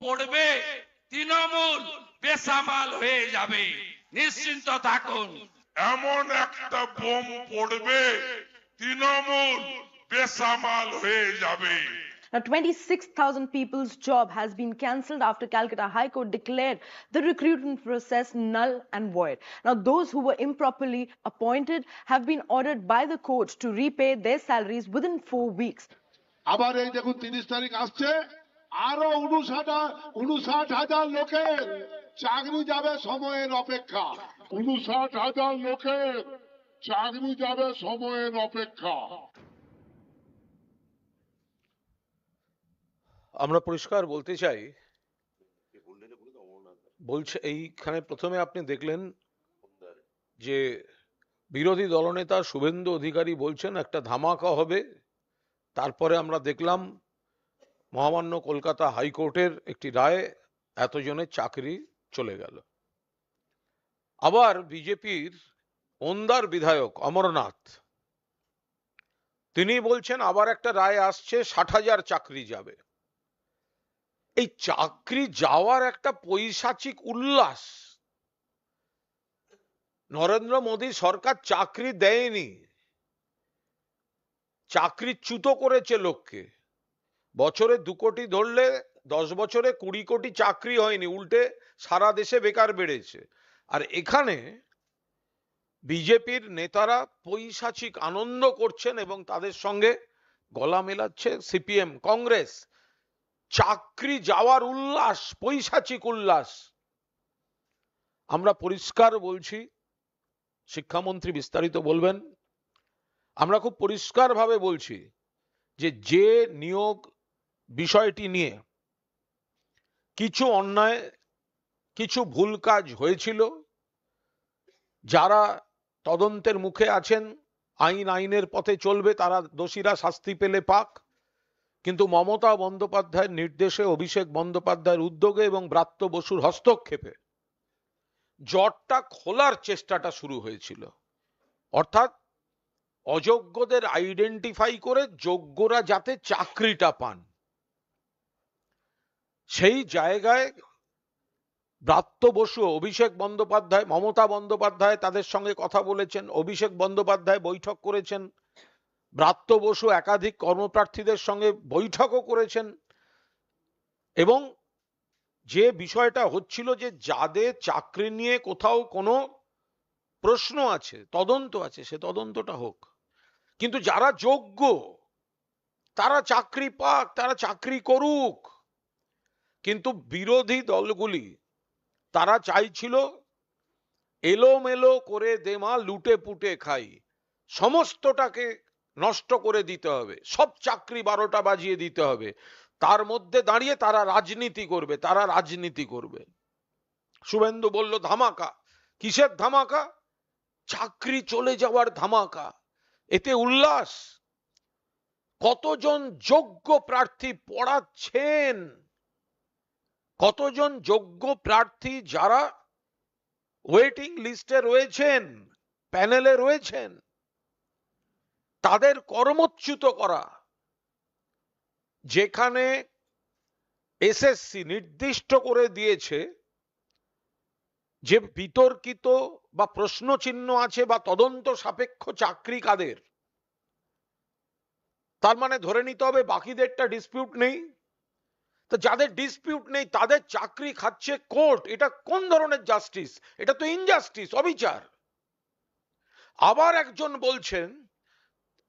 পড়বে, তৃণমূল বেসামাল হয়ে যাবে, নিশ্চিন্ত থাকুন। এমন একটা বোম পড়বে, তৃণমূল বেসামাল হয়ে যাবে। Now, 26,000 people's job has been cancelled after Calcutta High Court declared the recruitment process null and void. Now, those who were improperly appointed have been ordered by the court to repay their salaries within 4 weeks. আবার এই দেখুন 30 তারিখ আসছে, আরো 59,000 লোকের চাকরি যাবে সময়ের অপেক্ষা। 59,000 লোকের চাকরি যাবে সময়ের অপেক্ষা। আমরা পরিষ্কার বলতে চাই, বলছে এইখানে প্রথমে আপনি দেখলেন যে বিরোধী দলনেতা শুভেন্দু অধিকারী বলছেন একটা ধামাকা হবে। তারপরে আমরা দেখলাম মহামান্য কলকাতা হাইকোর্টের একটি রায়, এতজনের চাকরি চলে গেল। আবার বিজেপির ওন্দার বিধায়ক অমরনাথ, তিনি বলছেন আবার একটা রায় আসছে, 60,000 চাকরি যাবে। এই চাকরি যাওয়ার একটা পৈশাচিক উল্লাস। নরেন্দ্র মোদী সরকার চাকরি দেয়নি, চাকরিচ্যুত করেছে লোককে। বছরে 2 কোটি ধরলে 10 বছরে 20 কোটি চাকরি হয়নি, উল্টে সারা দেশে বেকার বেড়েছে। আর এখানে বিজেপির নেতারা পৈশাচিক আনন্দ করছেন এবং তাদের সঙ্গে গলা মেলাচ্ছে সিপিএম, কংগ্রেস। চাকরি যাওয়ার উল্লাস, পৈশাচিক উল্লাস। আমরা পরিষ্কার বলছি, শিক্ষামন্ত্রী বিস্তারিত বলবেন। আমরা খুব পরিষ্কারভাবে বলছি যে নিয়োগ বিষয়টি নিয়ে কিছু অন্যায়, কিছু ভুল কাজ হয়েছিল, যারা তদন্তের মুখে আছেন, আইনের পথে চলবে, তারা দোষীরা শাস্তি পেলে পাক। কিন্তু মমতা বন্দ্যোপাধ্যায়ের নির্দেশে, অভিষেক বন্দ্যোপাধ্যায়ের উদ্যোগে এবং ব্রাত্য বসুর হস্তক্ষেপে জটটা খোলার চেষ্টাটা শুরু হয়েছিল। অর্থাৎ অযোগ্যদের আইডেন্টিফাই করে যোগ্যরা যাতে চাকরিটা পান, সেই জায়গায় ব্রাত্য বসু, অভিষেক বন্দ্যোপাধ্যায়, মমতা বন্দ্যোপাধ্যায় তাদের সঙ্গে কথা বলেছেন, অভিষেক বন্দ্যোপাধ্যায় বৈঠক করেছেন, ব্রাত্য বসু একাধিক কর্মপ্রার্থীদের সঙ্গে বৈঠকও করেছেন। এবং যে বিষয়টা হচ্ছিল যে যাদের চাকরি নিয়ে কোথাও কোনো প্রশ্ন আছে, তদন্ত আছে, সে তদন্তটা হোক। কিন্তু যারা যোগ্য তারা চাকরি পাক, তারা চাকরি করুক। কিন্তু বিরোধী দলগুলি তারা চাইছিল এলোমেলো করে দেমা লুটে পুটে খাই, সমস্তটাকে নষ্ট করে দিতে হবে, সব চাকরি 12টা বাজিয়ে দিতে হবে। তার মধ্যে দাঁড়িয়ে তারা রাজনীতি করবে, তারা রাজনীতি করবে। শুভেন্দু বলল ধামাকা। কিসের ধামাকা? চাকরি চলে যাওয়ার ধামাকা। এতে উল্লাস। কতজন যোগ্য প্রার্থী পড়াচ্ছেন, কতজন যোগ্য প্রার্থী যারা ওয়েটিং লিস্টে রয়েছেন, প্যানেলে রয়েছেন, তাদের কর্মচ্যুত করা। যেখানে এসএসসি নির্দিষ্ট করে দিয়েছে যে বিতর্কিত বা প্রশ্নচিহ্ন আছে বা তদন্ত সাপেক্ষ চাকরি কাদের, তার মানে ধরে নিতে হবে বাকিদেরটা ডিসপিউট নেই। তো যাদের ডিসপিউট নেই তাদের চাকরি খাচ্ছে কোর্ট। এটা কোন ধরনের জাস্টিস? এটা তো ইনজাস্টিস, অবিচার। আবার একজন বলছেন,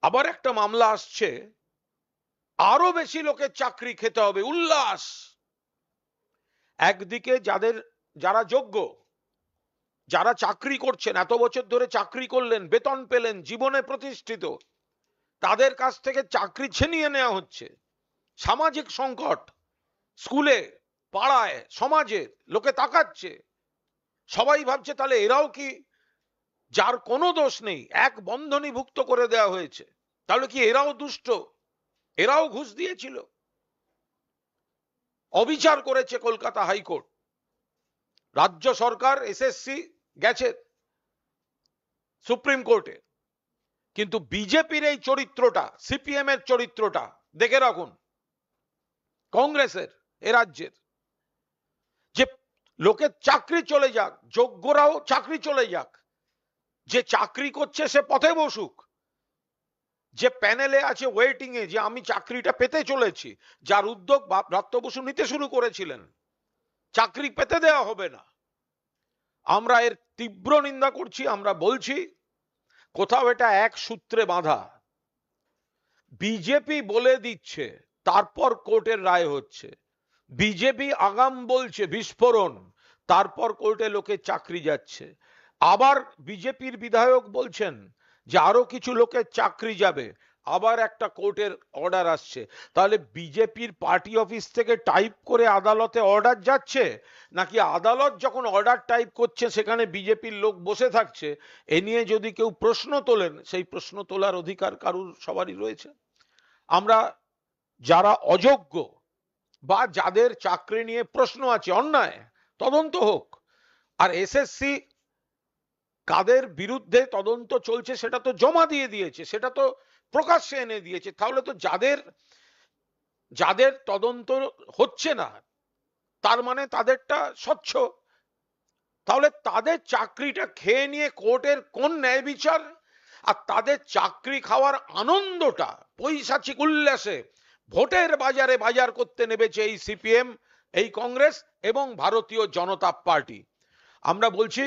আবার একটা মামলা আসছে, আরো বেশি লোকের চাকরি খেতে হবে, উল্লাস। একদিকে যারা যোগ্য, যারা চাকরি করছেন, এত বছর ধরে চাকরি করলেন, বেতন পেলেন, জীবনে প্রতিষ্ঠিত, তাদের কাছ থেকে চাকরি ছিনিয়ে নেওয়া হচ্ছে। সামাজিক সংকট, স্কুলে, পাড়ায়, সমাজে লোকে তাকাচ্ছে, সবাই ভাবছে তাহলে এরাও কি, যার কোনো দোষ নেই, এক বন্ধনীভুক্ত করে দেওয়া হয়েছে, তাহলে কি এরাও দুষ্ট? এরাও ঘুষ দিয়েছিল? অবিচার করেছে কলকাতা হাইকোর্ট। রাজ্য সরকার, এসএসসি গেছে সুপ্রিম কোর্টে। কিন্তু বিজেপির এই চরিত্রটা, সিপিএম এর চরিত্রটা দেখে রাখুন, কংগ্রেসের, এ রাজ্যের, লোকের চাকরি চলে যাক, যোগ্যরাও চাকরি চলে যাক, যে চাকরি করছে সে পথে বসুক, যে প্যানেলে আছে ওয়েটিং এ যে আমি চাকরিটা পেতে চলেছি, যার উদ্যোগ ব্রাত্য বসু নিতে শুরু করেছিলেন, চাকরি পেতে দেওয়া হবে না। আমরা এর তীব্র নিন্দা করছি। আমরা বলছি কোথাও এটা এক সূত্রে বাঁধা। বিজেপি বলে দিচ্ছে, তারপর কোর্টের রায় হচ্ছে। বিজেপি আগাম বলছে বিস্ফোরণ, তারপর কোর্টে লোকের চাকরি যাচ্ছে। আবার বিজেপির বিধায়ক বলছেন যে আরো কিছু লোকের চাকরি যাবে, আবার একটা কোর্টের অর্ডার আসছে। তাহলে বিজেপির পার্টি অফিস থেকে টাইপ করে আদালতে অর্ডার যাচ্ছে, নাকি আদালত যখন অর্ডার টাইপ করছে সেখানে বিজেপির লোক বসে থাকছে? এ নিয়ে যদি কেউ প্রশ্ন তোলেন, সেই প্রশ্ন তোলার অধিকার কারুর সবারই রয়েছে। আমরা যারা অযোগ্য বা যাদের চাকরি নিয়ে প্রশ্ন আছে, অন্যায় তদন্ত হোক। আর এসএসসি কাদের বিরুদ্ধে তদন্ত চলছে সেটা তো জমা দিয়ে দিয়েছে, সেটা তো প্রকাশ্যে এনে দিয়েছে। তাহলে তো যাদের তদন্ত হচ্ছে না তার মানে তাদেরটা স্বচ্ছ। তাহলে তাদের চাকরিটা খেয়ে নিয়ে কোর্টের কোন ন্যায় বিচার? আর তাদের চাকরি খাওয়ার আনন্দটা পৈশাচিক উল্লাসে ভোটের বাজারে বাজার করতে নেমেছে এই সিপিএম, এই কংগ্রেস এবং ভারতীয় জনতা পার্টি। আমরা বলছি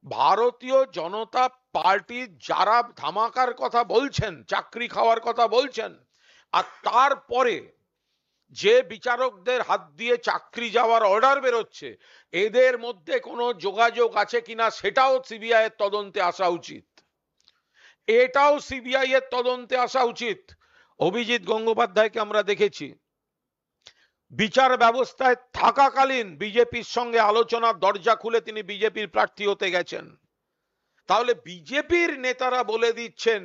ভারতীয় জনতা পার্টি যারা ধামাকার কথা বলছেন, চাকরি খাওয়ার কথা বলছেন, আর তারপরে যে বিচারকদের হাত দিয়ে চাকরি যাওয়ার অর্ডার বেরোচ্ছে, এদের মধ্যে কোনো যোগাযোগ আছে কিনা সেটাও সিবিআই এর তদন্তে আসা উচিত। এটাও সিবিআই এর তদন্তে আসা উচিত। অভিজিৎ গঙ্গোপাধ্যায়কে আমরা দেখেছি বিচার ব্যবস্থায় থাকাকালীন বিজেপির সঙ্গে আলোচনার দরজা খুলে তিনি বিজেপির প্রার্থী হতে গেছেন। তাহলে বিজেপির নেতারা বলে দিচ্ছেন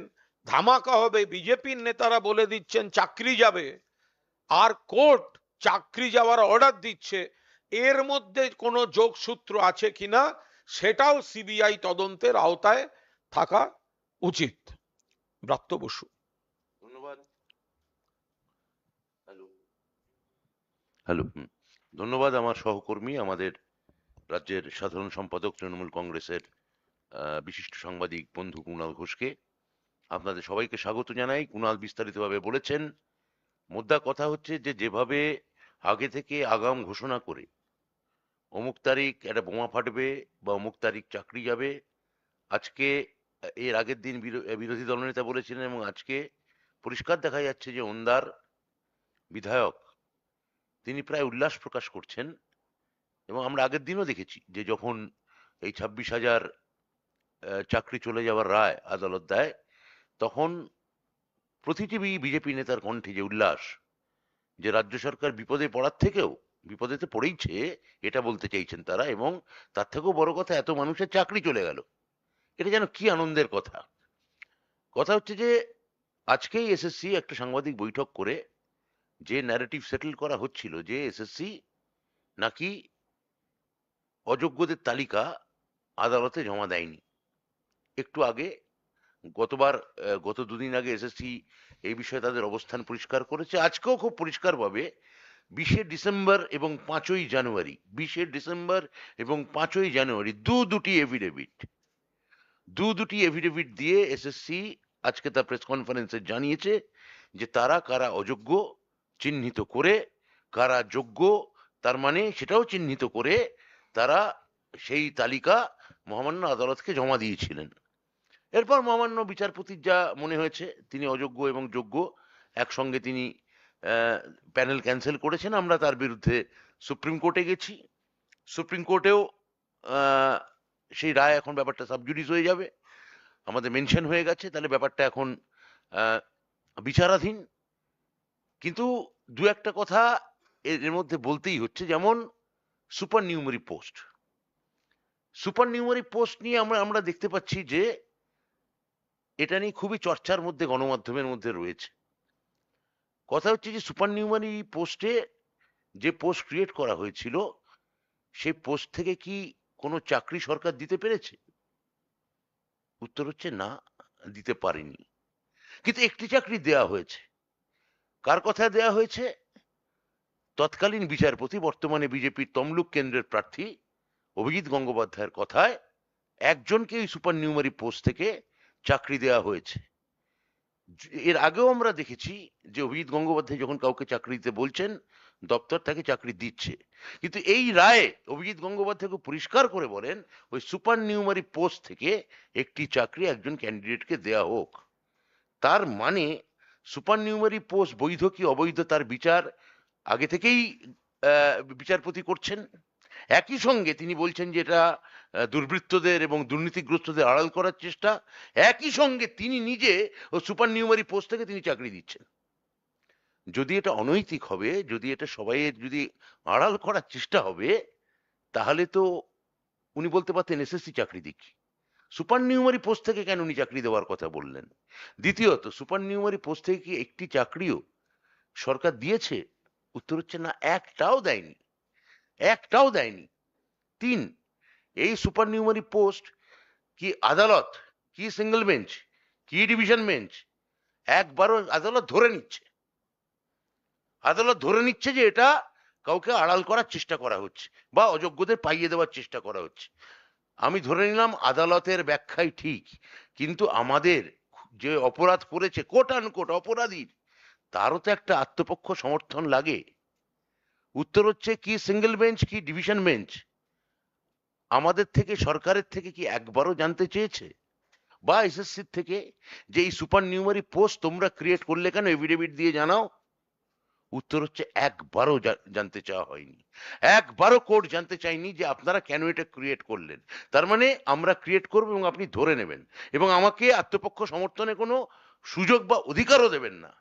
ধামাকা হবে, বিজেপির নেতারা বলে দিচ্ছেন চাকরি যাবে, আর কোর্ট চাকরি যাওয়ার অর্ডার দিচ্ছে। এর মধ্যে কোনো যোগসূত্র আছে কিনা সেটাও সিবিআই তদন্তের আওতায় থাকা উচিত। ব্রাত্য বসু। ধন্যবাদ। হ্যালো, ধন্যবাদ আমার সহকর্মী, আমাদের রাজ্যের সাধারণ সম্পাদক তৃণমূল কংগ্রেসের বিশিষ্ট সাংবাদিক বন্ধু কুণাল ঘোষকে। আপনাদের সবাইকে স্বাগত জানাই। কুণাল বিস্তারিতভাবে বলেছেন। মোদ্দা কথা হচ্ছে যে যেভাবে আগে থেকে আগাম ঘোষণা করে অমুক তারিখ একটা বোমা ফাটবে বা অমুক তারিখ চাকরি যাবে, আজকে এর আগের দিন বিরোধী দলনেতা বলেছিলেন এবং আজকে পরিষ্কার দেখা যাচ্ছে যে ওন্দার বিধায়ক তিনি প্রায় উল্লাস প্রকাশ করছেন। এবং আমরা আগের দিনও দেখেছি যে যখন এই 26,000 চাকরি চলে যাওয়ার রায় আদালত দেয়, তখন প্রতিটি বিজেপি নেতার কণ্ঠে যে উল্লাস, যে রাজ্য সরকার বিপদে পড়ার থেকেও বিপদে তো পড়েইছে এটা বলতে চাইছেন তারা, এবং তার থেকেও বড় কথা এত মানুষের চাকরি চলে গেল, এটা যেন কি আনন্দের কথা। কথা হচ্ছে যে আজকেই এসএসসি একটা সাংবাদিক বৈঠক করে যে ন্যারেটিভ সেটেল করা হচ্ছিল যে এসএসসি নাকি অযোগ্যদের তালিকা আদালতে জমা দেয়নি। একটু আগে গত দুদিন আগে এসএসসি এই বিষয়ে তাদের অবস্থান পরিষ্কার করেছে। আজকেও খুব পরিষ্কারভাবে 20শে ডিসেম্বর এবং 5ই জানুয়ারি 20শে ডিসেম্বর এবং 5ই জানুয়ারি দুটি এফিডেভিট দিয়ে এসএসসি আজকে তার প্রেস কনফারেন্সে জানিয়েছে যে তারা কারা অযোগ্য চিহ্নিত করে, কারা যোগ্য তার মানে সেটাও চিহ্নিত করে তারা সেই তালিকা মহামান্য আদালতকে জমা দিয়েছিলেন। এরপর মহামান্য বিচারপতির যা মনে হয়েছে তিনি অযোগ্য এবং যোগ্য একসঙ্গে তিনি প্যানেল ক্যান্সেল করেছেন। আমরা তার বিরুদ্ধে সুপ্রিম কোর্টে গেছি। সুপ্রিম কোর্টেও সেই রায়, এখন ব্যাপারটা সাবজুডিস হয়ে যাবে, আমাদের মেনশন হয়ে গেছে, তাহলে ব্যাপারটা এখন বিচারাধীন। কিন্তু দু একটা কথা এর মধ্যে বলতেই হচ্ছে, যেমন সুপার নিউমারি পোস্ট নিয়ে আমরা দেখতে পাচ্ছি যে এটা নিয়ে খুবই চর্চার মধ্যে গণমাধ্যমের মধ্যে রয়েছে। কথা হচ্ছে যে সুপার নিউমারি পোস্টে যে পোস্ট ক্রিয়েট করা হয়েছিল সেই পোস্ট থেকে কি কোনো চাকরি সরকার দিতে পেরেছে? উত্তর হচ্ছে না, দিতে পারেনি। কিন্তু একটি চাকরি দেয়া হয়েছে। কার কথা দেয়া হয়েছে? তৎকালীন বিচারপতি, বর্তমানে বিজেপির তমলুক কেন্দ্রের প্রার্থী অভিজিৎ গঙ্গোপাধ্যায়ের কথায় একজনকে এই সুপার নিউমারি পোস্ট থেকে চাকরি দেওয়া হয়েছে। এর আগেও আমরা দেখেছি যে অভিজিৎ গঙ্গোপাধ্যায় যখন কাউকে চাকরি দিতে বলছেন, দপ্তর তাকে চাকরি দিচ্ছে। কিন্তু এই রায়ে অভিজিৎ গঙ্গোপাধ্যায়কে পরিষ্কার করে বলেন ওই সুপার নিউমারি পোস্ট থেকে একটি চাকরি একজন ক্যান্ডিডেটকে দেয়া হোক। তার মানে সুপার নিউমারি পোস্ট বৈধ কি অবৈধ তার বিচার আগে থেকেই বিচারপতি করছেন। একই সঙ্গে তিনি বলছেন যে এটা দুর্বৃত্তদের এবং দুর্নীতিগ্রস্তদের আড়াল করার চেষ্টা। একই সঙ্গে তিনি নিজে ও সুপার নিউমারি পোস্ট থেকে তিনি চাকরি দিচ্ছেন। যদি এটা অনৈতিক হবে, যদি এটা সবাইয়ের যদি আড়াল করার চেষ্টা হবে, তাহলে তো উনি বলতে পারতেন এসএসসি চাকরি দিক। সুপার নিউমারি পোস্ট থেকে কেন উনি চাকরি দেওয়ার কথা বললেন? দ্বিতীয়ত, সুপার নিউমারি পোস্ট থেকে কি একটি চাকরিও সরকার দিয়েছে? উত্তর হচ্ছে না, একটাও দেয়নি, একটাও দেয়নি। 3, এই সুপার নিউমারি পোস্ট কি আদালত, কি সিঙ্গেল বেঞ্চ, কি ডিভিশন বেঞ্চ, একবারও আদালত ধরে নিচ্ছে, আদালত ধরে নিচ্ছে যে এটা কাউকে আড়াল করার চেষ্টা করা হচ্ছে বা অযোগ্যদের পাইয়ে দেওয়ার চেষ্টা করা হচ্ছে। আমি ধরে নিলাম আদালতের ব্যাখ্যাই ঠিক, কিন্তু আমাদের যে অপরাধ করেছে কোট আনকোট অপরাধীর, তারও তো একটা আত্মপক্ষ সমর্থন লাগে। উত্তর হচ্ছে কি সিঙ্গেল বেঞ্চ, কি ডিভিশন বেঞ্চ আমাদের থেকে, সরকারের থেকে কি একবারও জানতে চেয়েছে বা এসএসসির থেকে যে এই সুপার নিউমারি পোস্ট তোমরা ক্রিয়েট করলে কেন, এফিডেভিট দিয়ে জানাও? উত্তর হচ্ছে একবারও জানতে চাওয়া হয়নি, একবারও কোর্ট জানতে চাইনি যে আপনারা কেন এটা ক্রিয়েট করলেন। তার মানে আমরা ক্রিয়েট করব এবং আপনি ধরে নেবেন এবং আমাকে আত্মপক্ষ সমর্থনে কোনো সুযোগ বা অধিকারও দেবেন না।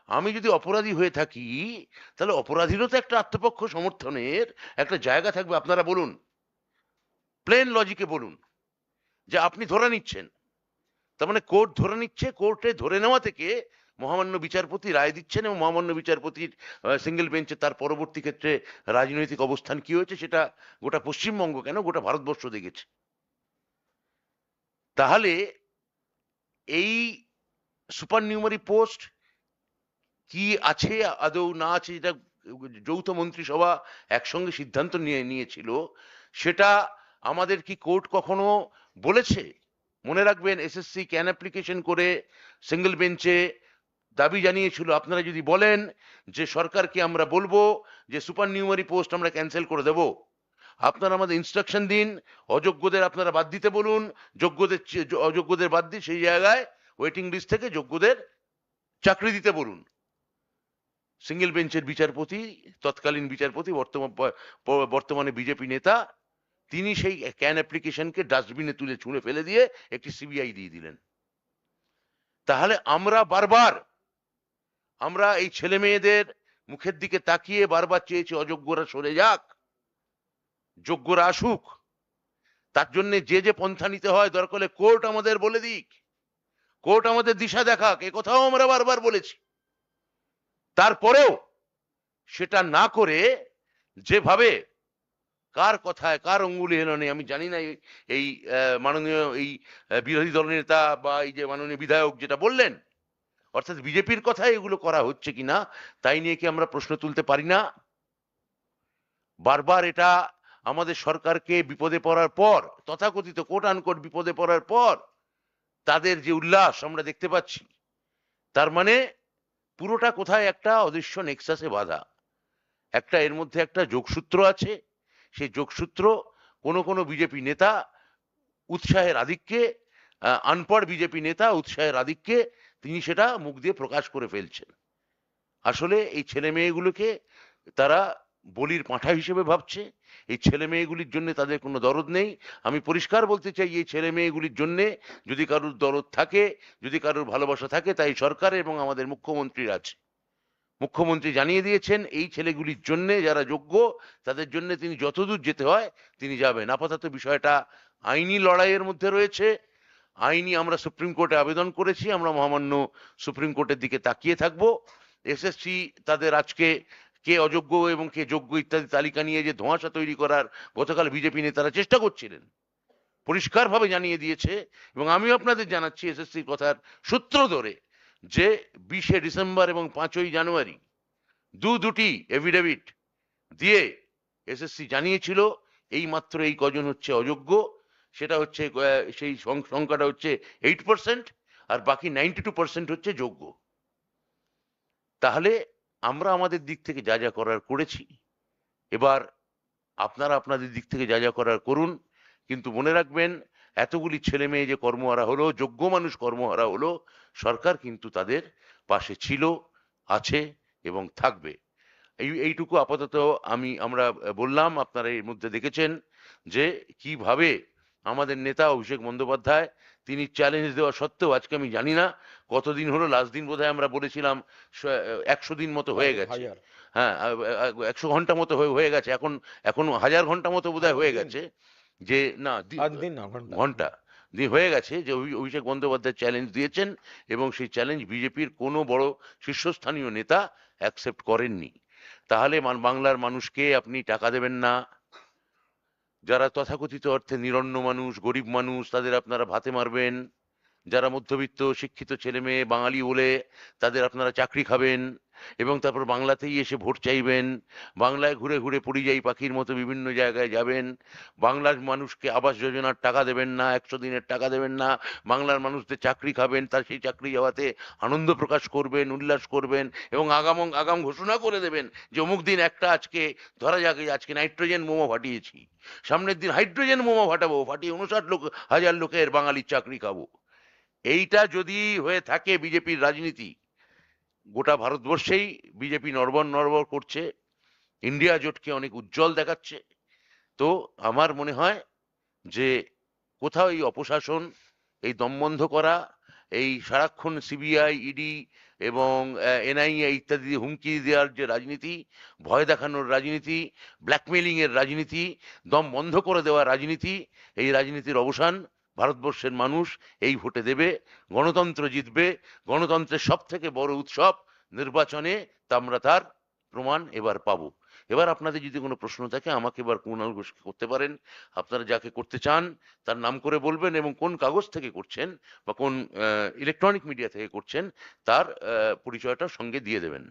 আমি যদি অপরাধী হয়ে থাকি তাহলে অপরাধীরও তো একটা আত্মপক্ষ সমর্থনের একটা জায়গা থাকবে। আপনারা বলুন, প্লেন লজিকে বলুন যে আপনি ধরে নিচ্ছেন, তার মানে কোর্ট ধরে নিচ্ছে, কোর্টে ধরে নেওয়া থেকে মহামান্য বিচারপতি রায় দিচ্ছেন এবং মহামান্য বিচারপতির সিঙ্গেল বেঞ্চে তার পরবর্তী ক্ষেত্রে রাজনৈতিক অবস্থান কি হয়েছে সেটা গোটা পশ্চিমবঙ্গ কেন গোটা ভারতবর্ষ দেখেছে। তাহলে এই সুপার নিউমারি পোস্ট কি আছে আদৌ না আছে, যেটা যৌথ মন্ত্রিসভা একসঙ্গে সিদ্ধান্ত নিয়েছিল, সেটা আমাদের কি কোর্ট কখনো বলেছে? মনে রাখবেন, এসএসসি ক্যান অ্যাপ্লিকেশন করে সিঙ্গেল বেঞ্চে দাবি জানিয়েছিল, আপনারা যদি বলেন যে সরকারকে আমরা বলবো যে সুপার নিউমারি পোস্ট আমরা ক্যান্সেল করে দেব, আপনারা আমাদের ইনস্ট্রাকশন দিন, অযোগ্যদের আপনারা বাদ দিতে বলুন, অযোগ্যদের বাদ দিয়ে সেই জায়গায় ওয়েটিং লিস্ট থেকে যোগ্যদের চাকরি দিতে বলুন। সিঙ্গেল বেঞ্চের বিচারপতি, তৎকালীন বিচারপতি, বর্তমানে বিজেপি নেতা, তিনি সেই ক্যান অ্যাপ্লিকেশনকে ডাস্টবিনে তুলে ছুঁড়ে ফেলে দিয়ে একটি সিবিআই দিয়ে দিলেন। তাহলে আমরা বারবার আমরা এই ছেলে মেয়েদের মুখের দিকে তাকিয়ে বারবার চেয়েছি অযোগ্যরা সরে যাক, যোগ্যরা আসুক। তার জন্য যে যে পন্থা নিতে হয় দরকার হলে কোর্ট আমাদের বলে দিক, কোর্ট আমাদের দিশা দেখাক, এ কথাও আমরা বারবার বলেছি। তারপরেও সেটা না করে যেভাবে কার কথায় কার অঙ্গুলি হেলনে আমি জানি না, এই মাননীয় এই বিরোধী দলনেতা বা এই যে মাননীয় বিধায়ক যেটা বললেন, অর্থাৎ বিজেপির কথায় এগুলো করা হচ্ছে কিনা তাই নিয়ে কি আমরা প্রশ্ন তুলতে পারি না? বারবার এটা আমাদের সরকারকে বিপদে পড়ার পর, তথাকথিত কোট আনকোট বিপদে পড়ার পর তাদের যে উল্লাস আমরা দেখতে পাচ্ছি, তার মানে পুরোটা কোথায় একটা অদৃশ্য নেক্সাসে বাঁধা, একটা এর মধ্যে একটা যোগসূত্র আছে। সেই যোগসূত্র কোনো বিজেপি নেতা উৎসাহের আধিক্যে, আনপড় বিজেপি নেতা উৎসাহের আধিক্যে তিনি সেটা মুখ দিয়ে প্রকাশ করে ফেলছেন। আসলে এই ছেলে মেয়েগুলোকে তারা বলির পাঁঠা হিসেবে ভাবছে। এই ছেলে মেয়েগুলির জন্য তাদের কোনো দরদ নেই। আমি পরিষ্কার বলতে চাই, এই ছেলে মেয়েগুলির জন্য যদি কারোর দরদ থাকে, যদি কারোর ভালোবাসা থাকে, তাই সরকার এবং আমাদের মুখ্যমন্ত্রীর আছে। মুখ্যমন্ত্রী জানিয়ে দিয়েছেন এই ছেলেগুলির জন্য যারা যোগ্য তাদের জন্য তিনি যতদূর যেতে হয় তিনি যাবেন। আপাতত বিষয়টা আইনি লড়াইয়ের মধ্যে রয়েছে। আইনি আমরা সুপ্রিম কোর্টে আবেদন করেছি, আমরা মহামান্য সুপ্রিম কোর্টের দিকে তাকিয়ে থাকবো। এসএসসি তাদের আজকে কে অযোগ্য এবং কে যোগ্য ইত্যাদি তালিকা নিয়ে যে ধোঁয়াশা তৈরি করার গতকাল বিজেপি নেতারা চেষ্টা করছিলেন, পরিষ্কারভাবে জানিয়ে দিয়েছে। এবং আমিও আপনাদের জানাচ্ছি এসএসসির কথার সূত্র ধরে যে 20শে ডিসেম্বর এবং 5ই জানুয়ারি দুটি এফিডেভিট দিয়ে এসএসসি জানিয়েছিল এই মাত্র এই কজন হচ্ছে অযোগ্য, সেটা হচ্ছে সেই সংখ্যাটা হচ্ছে 8%, আর বাকি 92% হচ্ছে যোগ্য। তাহলে আমরা আমাদের দিক থেকে যা যা করার করেছি, এবার আপনারা আপনাদের দিক থেকে যা যা করার করুন, কিন্তু মনে রাখবেন এতগুলি ছেলে মেয়ে যে কর্মহারা হলো, যোগ্য মানুষ কর্মহারা হলো, সরকার কিন্তু তাদের পাশে ছিল, আছে এবং থাকবে। এইটুকু আপাতত আমরা বললাম। আপনারা এর মধ্যে দেখেছেন যে কিভাবে আমাদের নেতা অভিষেক বন্দ্যোপাধ্যায় তিনি চ্যালেঞ্জ দেওয়া সত্ত্বেও, আজকে আমি জানি না কতদিন হলো, লাস্ট দিন বোধহয় আমরা বলেছিলাম 100 দিন মতো হয়ে গেছে, হ্যাঁ 100 ঘন্টা মতো হয়ে গেছে, এখন 1000 ঘন্টা মতো বোধহয় হয়ে গেছে, যে না ঘন্টা দিয়ে হয়ে গেছে যে অভিষেক বন্দ্যোপাধ্যায় চ্যালেঞ্জ দিয়েছেন, এবং সেই চ্যালেঞ্জ বিজেপির কোনো বড় শীর্ষস্থানীয় নেতা অ্যাকসেপ্ট করেননি। তাহলে বাংলার মানুষকে আপনি টাকা দেবেন না, যারা তথাকথিত অর্থে নিরন্ন মানুষ, গরিব মানুষ, তাদের আপনারা ভাতে মারবেন, যারা মধ্যবিত্ত শিক্ষিত ছেলে মেয়ে বাঙালি বলে তাদের আপনারা চাকরি খাবেন, এবং তারপর বাংলাতেই এসে ভোট চাইবেন, বাংলায় ঘুরে ঘুরে পরিযায়ী পাখির মতো বিভিন্ন জায়গায় যাবেন, বাংলার মানুষকে আবাস যোজনার টাকা দেবেন না, 100 দিনের টাকা দেবেন না, বাংলার মানুষদের চাকরি খাবেন, তার সেই চাকরি যাওয়াতে আনন্দ প্রকাশ করবেন, উল্লাস করবেন, এবং আগাম ঘোষণা করে দেবেন যে অমুক দিন একটা, আজকে ধরা যাক আজকে নাইট্রোজেন বোমা ফাটিয়েছি, সামনের দিন হাইড্রোজেন বোমা ফাটাবো, ফাটিয়ে 59,000 লোকের বাঙালির চাকরি খাবো। এইটা যদি হয়ে থাকে বিজেপির রাজনীতি, গোটা ভারতবর্ষেই বিজেপি নড়বড় করছে, ইন্ডিয়া জোটকে অনেক উজ্জ্বল দেখাচ্ছে। তো আমার মনে হয় যে কোথাও এই অপশাসন, এই দমবন্ধ করা, এই সারাক্ষণ সিবিআই, ইডি এবং এনআইএ ইত্যাদি হুমকি দেওয়ার যে রাজনীতি, ভয় দেখানোর রাজনীতি, ব্ল্যাকমেলিং এর রাজনীতি, দম বন্ধ করে দেওয়ার রাজনীতি, এই রাজনীতির অবসান ভারতবর্ষের মানুষ এই ভোটে দেবে। গণতন্ত্র জিতবে। গণতন্ত্রের সব থেকে বড় উৎসব নির্বাচনে, তা আমরা তার প্রমাণ এবার পাবো। এবার আপনাদের যদি কোনো প্রশ্ন থাকে আমাকে এবার কুণাল ঘোষকে করতে পারেন। আপনারা যাকে করতে চান তার নাম করে বলবেন, এবং কোন কাগজ থেকে করছেন বা কোন ইলেকট্রনিক মিডিয়া থেকে করছেন তার পরিচয়টা সঙ্গে দিয়ে দেবেন।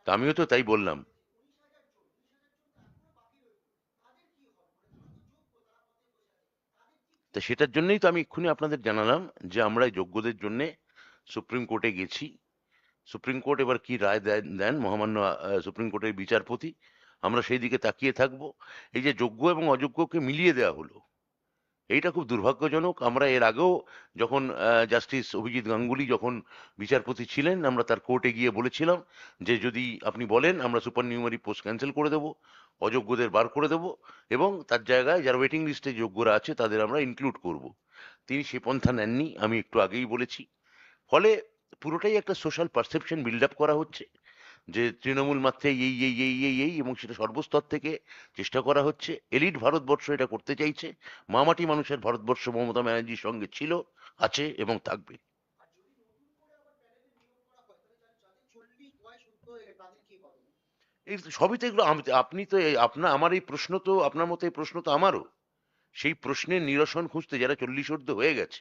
তা আমিও তো তাই বললাম। তা সেটার জন্যই তো আমি এক্ষুনি আপনাদের জানালাম যে আমরা যোগ্যদের জন্য সুপ্রিম কোর্টে গেছি। সুপ্রিম কোর্ট এবার কি রায় দেন মহামান্য সুপ্রিম কোর্টের বিচারপতি, আমরা সেই দিকে তাকিয়ে থাকবো। এই যে যোগ্য এবং অযোগ্যকে মিলিয়ে দেওয়া হলো, এইটা খুব দুর্ভাগ্যজনক। আমরা এর আগেও যখন জাস্টিস অভিজিৎ গাঙ্গুলি যখন বিচারপতি ছিলেন, আমরা তার কোর্টে গিয়ে বলেছিলাম যে যদি আপনি বলেন আমরা সুপার নিউমারি পোস্ট ক্যান্সেল করে দেবো, অযোগ্যদের বার করে দেবো, এবং তার জায়গায় যারা ওয়েটিং লিস্টে যোগ্যরা আছে তাদের আমরা ইনক্লুড করব। তিনি সে পন্থা নেননি, আমি একটু আগেই বলেছি। ফলে পুরোটাই একটা সোশ্যাল পারসেপশন বিল্ড আপ করা হচ্ছে যে তৃণমূল মাত্রে এই এবং সেটা সর্বস্তর থেকে চেষ্টা করা হচ্ছে। এলিট ভারতবর্ষ এটা করতে চাইছে। মামাটি মানুষের ভারতবর্ষ মমতা ব্যানার্জির সঙ্গে ছিল, আছে এবং থাকবে। এই সবই তো এগুলো আপনি তো আমার এই প্রশ্ন তো আপনার মতো এই প্রশ্ন তো আমারও। সেই প্রশ্নের নিরসন খুঁজতে যারা 40 হয়ে গেছে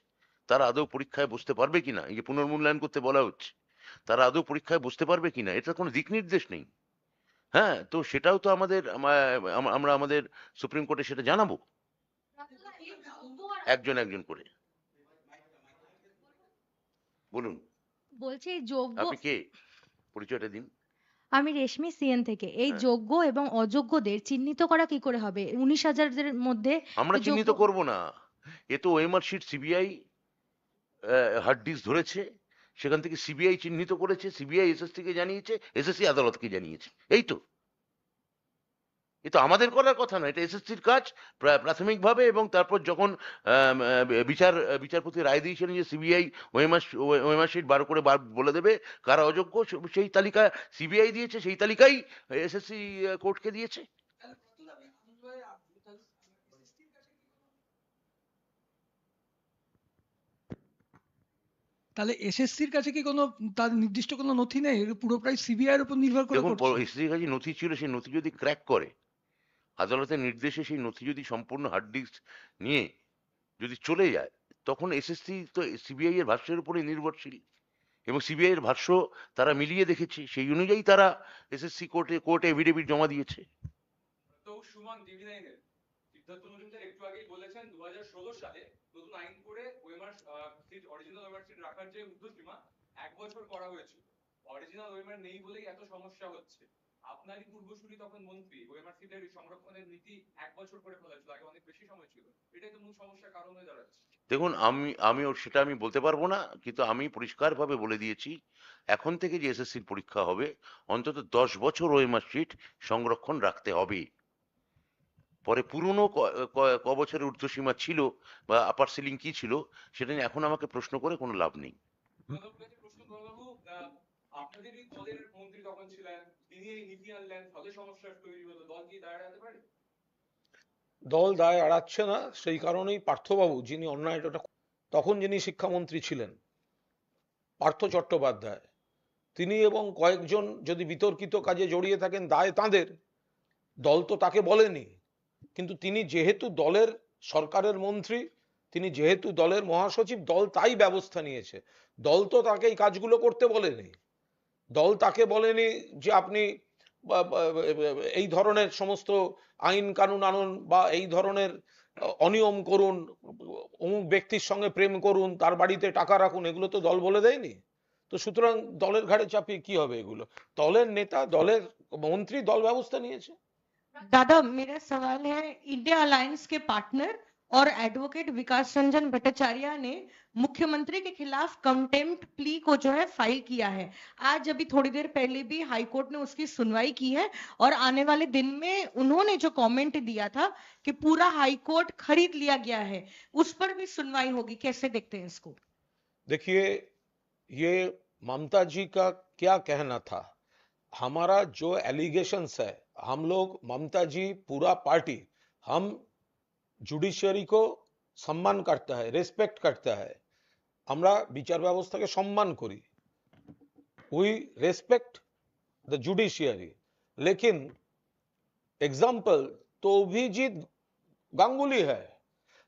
তারা আদৌ পরীক্ষায় বসতে পারবে কিনা, এই যে পুনর্মূল্যায়ন করতে বলা হচ্ছে, তারা আদৌ পরীক্ষায় বসতে পারবে কিনা, এটা কোনো দিক নির্দেশ নেই। হ্যাঁ, তো সেটাও তো আমরা আমাদের সুপ্রিম কোর্টে সেটা জানাবো একজন করে। বলুন, বলছি এই যোগ্য, আপনি কে, পরিচয়টা দিন। আমি রেশমি সিএন থেকে। এই হ্যাঁ। যোগ্য এবং অযোগ্যদের চিহ্নিত করা কি করে হবে? 19,000-এর মধ্যে আমরা যোগ্য- চিহ্নিত করব না। এ তো OMR sheet CBI hard disk ধরেছে, সেখান থেকে সিবিআই চিহ্নিত করেছে, সিবিআই এসএসসি কে জানিয়েছে, এসএসসি আদালতকে জানিয়েছে। এই তো, এ তো আমাদের করার কথা না, এটা এসএসসির কাজ প্রাথমিকভাবে। এবং তারপর যখন বিচারপতি রায় দিয়েছিলেন যে সিবিআই ওএমআর শিট বার করে বলে দেবে কারা অযোগ্য, সেই তালিকা সিবিআই দিয়েছে, সেই তালিকাই এসএসসি কোর্টকে দিয়েছে। তাহলে এসএসসির কাছে কি কোনো তার নির্দিষ্ট কোনো নথি নেই? এটা পুরোটাই সিবিআই এর উপর নির্ভর করে দেখুন, করছে। এসএসসির কাছে নথি ছিল, সেই নথি যদি ক্র্যাক করে, আদালতের নির্দেশে সেই নথি যদি সম্পূর্ণ হার্ড ডিস্ক নিয়ে যদি চলে যায় তখন এসএসসি তো সিবিআই এর ভাষ্যের উপরে নির্ভরশীল, এবং সিবিআই এর ভাষ্য তারা মিলিয়ে দেখেছে, সেই অনুযায়ী তারা এসএসসি কোর্টে এফিডেভিট জমা দিয়েছে। তো সুমন টিভি নাইনের সিদ্ধার্থ মজুমদার একটু আগেই বলেছেন 2016 সালে নতুন আইন করে OMR sheet, original OMR sheet রাখার যে উর্ধ্বসীমা 1 বছর করা হয়েছিল। অরিজিনাল ওএমআর নেই বলেই এত সমস্যা হচ্ছে। আপনারই পূর্বসূরি তখন মন্ত্রী, ওএমআর সিটের সংরক্ষণের নীতি 1 বছর করে ফেলেছিল, আগে অনেক বেশি সময় ছিল। এটাই তো মূল সমস্যার কারণ হয়ে দাঁড়াচ্ছে। দেখুন, সেটা আমি বলতে পারবো না, কিন্তু আমি পরিষ্কারভাবে বলে দিয়েছি এখন থেকে যে এসএসসির পরীক্ষা হবে অন্তত 10 বছর ওএমআর শিট সংরক্ষণ রাখতে হবে। পরে পুরনো ক বছরের ঊর্ধ্বসীমা ছিল বা আপার সিলিং কি ছিল সেটা নিয়ে এখন আমাকে প্রশ্ন করে কোনো লাভ নেই। আপনাদেরই দলের মন্ত্রী তখন ছিলেন, তিনি এই নীতি আনলেন, ফলে সমস্যা তৈরি হলো, দল কি দাঁড় এড়াতে পারে? দল দায় এড়াচ্ছে না, সেই কারণেই পার্থবাবু, যিনি অন্যায়টা তখন যিনি শিক্ষামন্ত্রী ছিলেন পার্থ চট্টোপাধ্যায়, তিনি এবং কয়েকজন যদি বিতর্কিত কাজে জড়িয়ে থাকেন দায় তাঁদের, দল তো তাকে বলেনি। কিন্তু তিনি যেহেতু দলের সরকারের মন্ত্রী, তিনি যেহেতু দলের মহাসচিব, দল তাই ব্যবস্থা নিয়েছে। দল তো তাকে এই কাজগুলো করতে বলেনি। দল তাকে বলেনি যে আপনি এই ধরনের সমস্ত আইন কানুন আনুন বা এই ধরনের অনিয়ম করুন, অমুক ব্যক্তির সঙ্গে প্রেম করুন, তার বাড়িতে টাকা রাখুন, এগুলো তো দল বলে দেয়নি। তো সুতরাং দলের ঘাড়ে চাপিয়ে কি হবে এগুলো? দলের নেতা, দলের মন্ত্রী, দল ব্যবস্থা নিয়েছে। दादा मेरा सवाल है, इंडिया अलायंस के पार्टनर और एडवोकेट विकास रंजन भट्टाचार्य ने मुख्यमंत्री के खिलाफ कंटेम्प्ट प्ली को जो है फाइल किया है। आज अभी थोड़ी देर पहले भी हाई कोर्ट ने उसकी सुनवाई की है और आने वाले दिन में उन्होंने जो कमेंट दिया था कि पूरा हाई कोर्ट खरीद लिया गया है, उस पर भी सुनवाई होगी। कैसे देखते हैं इसको? देखिए, ये ममता जी का क्या कहना था। हमारा जो एलिगेशंस है, हम लोग ममता जी पूरा पार्टी, हम जुडिशियरी को सम्मान करता है, रेस्पेक्ट करता है, আমরা বিচার ব্যবস্থাকে সম্মান করি, উই रेस्पेक्ट द जुडिशियरी। लेकिन एग्जाम्पल तो अभिजीत गांगुली है।